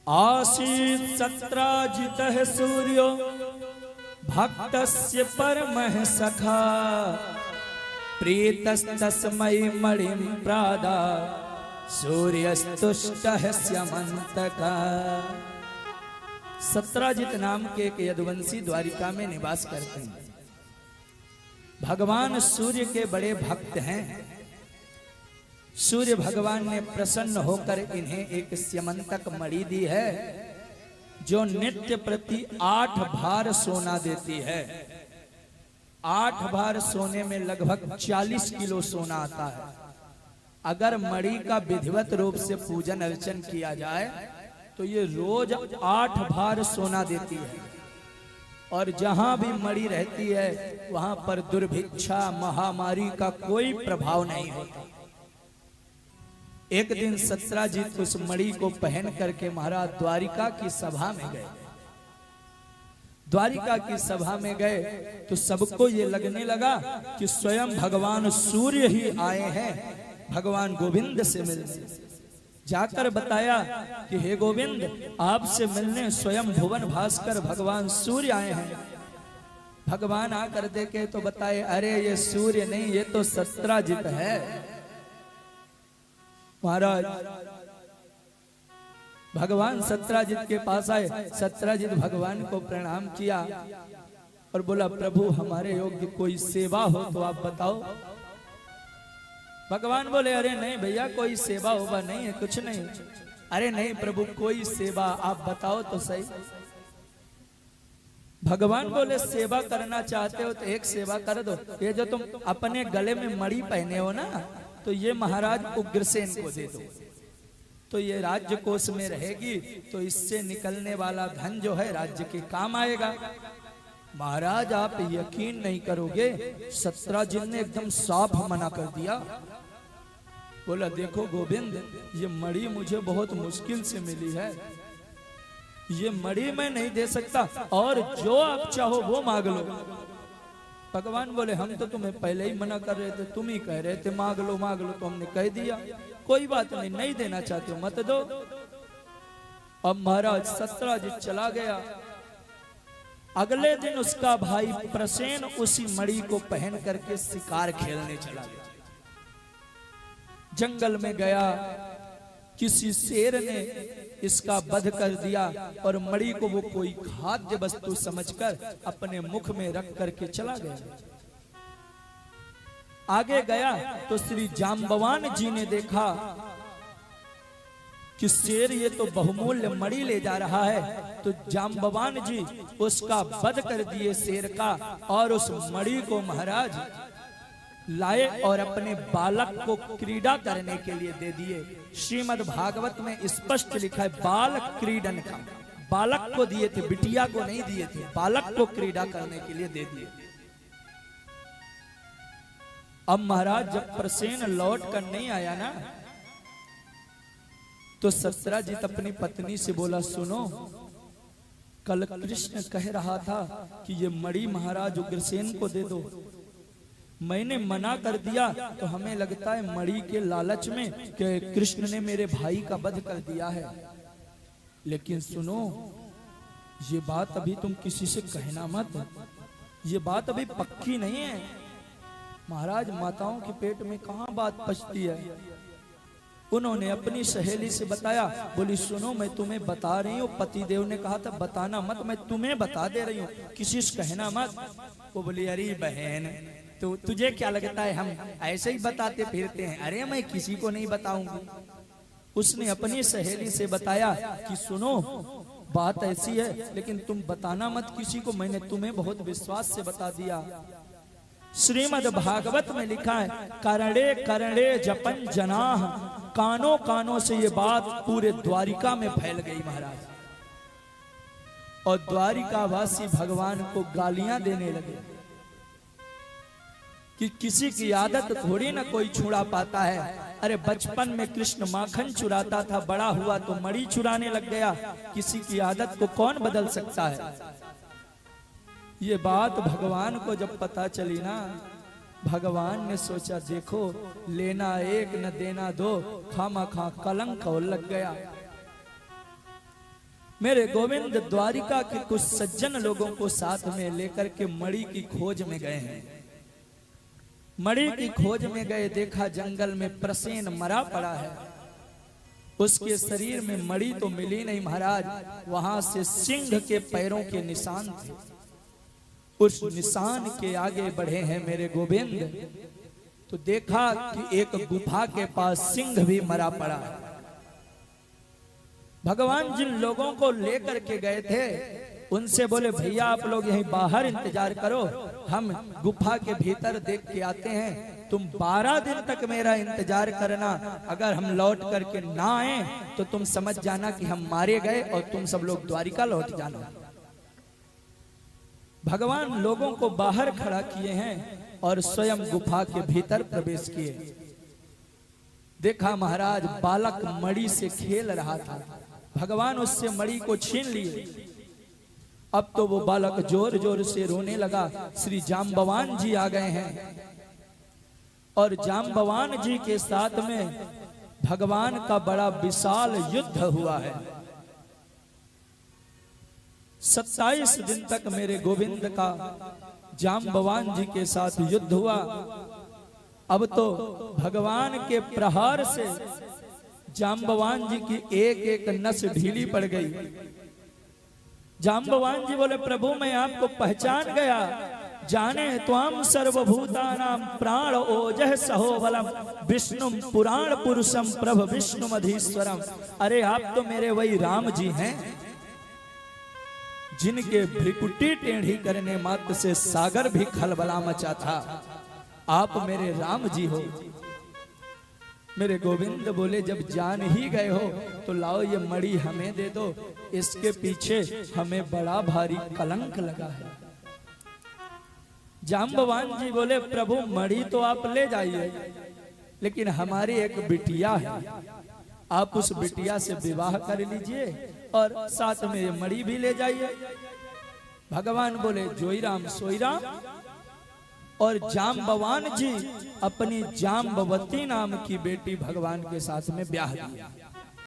आसीत् सत्राजितः सूर्यो भक्तस्य परमः सखा प्रीतस्तस्मै मणिं प्रादा सूर्यस्तुष्टः स्यमन्तका। सत्राजित नाम के एक यदुवंशी द्वारिका में निवास करते हैं। भगवान सूर्य के बड़े भक्त हैं। सूर्य भगवान ने प्रसन्न होकर इन्हें एक स्यमंतक मणि दी है जो नित्य प्रति 8 भार सोना देती है। 8 भार सोने में लगभग 40 किलो सोना आता है। अगर मणि का विधिवत रूप से पूजन अर्चन किया जाए तो ये रोज 8 भार सोना देती है। और जहां भी मणि रहती है वहां पर दुर्भिक्षा महामारी का कोई प्रभाव नहीं होता। एक दिन सत्राजित उस मणि को पहन करके महाराज द्वारिका की सभा में गए। द्वारिका की सभा में गए तो सबको ये लगने लगा कि स्वयं भगवान सूर्य ही आए हैं भगवान गोविंद से मिलने। जाकर बताया कि हे गोविंद, आपसे मिलने स्वयं भुवन भास्कर भगवान सूर्य आए हैं। भगवान आकर देखे तो बताए, अरे ये सूर्य नहीं, ये तो सत्राजित है। महाराज भगवान सत्राजित के पास आए। सत्राजित भगवान को प्रणाम किया और बोला, प्रभु हमारे योग्य कोई सेवा हो तो आप बताओ। भगवान बोले, अरे नहीं भैया, कोई सेवा होगा नहीं है, कुछ नहीं। अरे नहीं प्रभु, कोई सेवा आप बताओ तो सही। भगवान बोले, सेवा करना चाहते हो तो एक सेवा कर दो। ये जो तुम अपने गले में मणि पहने हो ना, तो ये महाराज उग्रसेन को दे दो, तो ये राज्य कोष में रहेगी, तो इससे निकलने वाला धन जो है राज्य के काम आएगा। महाराज आप यकीन नहीं करोगे, सत्राजित ने एकदम साफ मना कर दिया। बोला, देखो गोविंद, ये मणि मुझे बहुत मुश्किल से मिली है, ये मणि मैं नहीं दे सकता, और जो आप चाहो वो मांग लो। भगवान बोले, हम तो तुम्हें पहले ही मना कर रहे थे, तुम ही कह रहे थे मांग लो मांग लो, तो हमने कह दिया कोई बात नहीं, नहीं देना चाहते हो मत दो। अब महाराज सत्राजित चला गया। अगले दिन उसका भाई प्रसेन उसी मणि को पहन करके शिकार खेलने चला गया। जंगल में गया, किसी शेर ने इसका वध कर दिया और मणि को वो कोई खाद्य वस्तु समझकर अपने मुख में रख करके चला गया। आगे गया तो श्री जाम्बवान जी ने देखा कि शेर ये तो बहुमूल्य मणि ले जा रहा है, तो जाम्बवान जी उसका वध कर दिए शेर का, और उस मणि को महाराज लाए और अपने बालक को क्रीड़ा करने के लिए दे दिए। श्रीमद् भागवत में स्पष्ट लिखा है, बाल क्रीडन का, बालक को दिए थे, बिटिया को नहीं दिए थे, बालक को क्रीड़ा करने के लिए दे दिए। अब महाराज जब प्रसेन लौट कर नहीं आया ना, तो सत्राजित अपनी पत्नी से बोला, सुनो, कल कृष्ण कह रहा था कि ये मणि महाराज उग्रसेन को दे दो, मैंने मना कर दिया, तो हमें लगता है मणि के लालच में कि कृष्ण ने मेरे भाई का वध कर दिया है। लेकिन सुनो, ये बात अभी तुम किसी से कहना मत, ये बात अभी पक्की नहीं है। महाराज माताओं के पेट में कहाँ बात पचती है। उन्होंने अपनी सहेली से बताया, बोली सुनो, मैं तुम्हें बता रही हूँ, पतिदेव ने कहा था बताना मत, मैं तुम्हें बता दे रही हूँ, किसी से कहना मत। वो बोली, अरे बहन, तो तुझे क्या लगता है हम ऐसे ही बताते फिरते हैं? अरे मैं किसी को नहीं बताऊंगी। उसने अपनी सहेली से बताया कि सुनो, बात ऐसी है, लेकिन तुम बताना मत किसी को, मैंने तुम्हें बहुत विश्वास से बता दिया। श्रीमद् भागवत में लिखा है, करणे करणे जपन जनाह, कानों कानों से ये बात पूरे द्वारिका में फैल गई महाराज। और द्वारिका वासी भगवान को गालियां देने लगे कि किसी की आदत थोड़ी ना कोई छुड़ा पाता है। अरे बचपन में कृष्ण माखन चुराता था, बड़ा हुआ तो मणि चुराने लग गया, किसी की आदत को कौन बदल सकता है। ये बात भगवान को जब पता चली ना, भगवान ने सोचा, देखो लेना एक न देना दो, खामा खा कलंक और लग गया। मेरे गोविंद द्वारिका के कुछ सज्जन लोगों को साथ में लेकर के मणि की खोज में गए हैं। मणि की खोज में गए, देखा जंगल में प्रसेन मरा पड़ा है, उसके शरीर में मणि तो मिली नहीं महाराज, वहां से सिंह के पैरों के निशान थे। उस निशान के आगे बढ़े हैं मेरे गोविंद, तो देखा कि एक गुफा के पास सिंह भी मरा पड़ा है। भगवान जिन लोगों को लेकर के गए थे उनसे बोले, भैया आप लोग यहीं बाहर इंतजार करो, हम गुफा के भीतर देख के आते हैं, तुम 12 दिन तक मेरा इंतजार करना, अगर हम लौट करके ना आए तो तुम समझ जाना कि हम मारे गए और तुम सब लोग द्वारिका लौट जाना। भगवान लोगों को बाहर खड़ा किए हैं और स्वयं गुफा के भीतर प्रवेश किए। देखा महाराज बालक मणि से खेल रहा था, भगवान उससे मणि को छीन लिए। अब तो वो बालक जोर जोर से रोने लगा। श्री जाम्बवान जी आ गए हैं और जाम्बवान जी के साथ में भगवान का बड़ा विशाल युद्ध हुआ है। 27 दिन तक मेरे गोविंद का जाम्बवान जी के साथ युद्ध हुआ। अब तो भगवान के प्रहार से जाम्बवान जी की एक एक नस ढीली पड़ गई। जाम्बवान जी बोले, प्रभु मैं आपको पहचान गया, जाने त्वाम सर्वभूतानां प्राण ओजः सहोबलम विष्णुम पुराण पुरुषम प्रभ विष्णुमधीश्वरम। अरे आप तो मेरे वही राम जी हैं जिनके भ्रिकुटी टेढ़ी करने मात्र से सागर भी खलबला मचा था। आप मेरे राम जी हो। मेरे गोविंद बोले, जब जान ही गए हो तो लाओ ये मणि हमें दे दो, इसके पीछे हमें बड़ा भारी कलंक लगा है। जाम्बवान जी बोले, प्रभु मणि तो आप ले जाइए, लेकिन हमारी एक बिटिया है, आप उस बिटिया से विवाह कर लीजिए और साथ में ये मणि भी ले जाइए। भगवान बोले, जोई राम सोई राम। और जाम्बवान जी अपनी जाम्बवती नाम की बेटी भगवान के साथ में ब्याह दिया।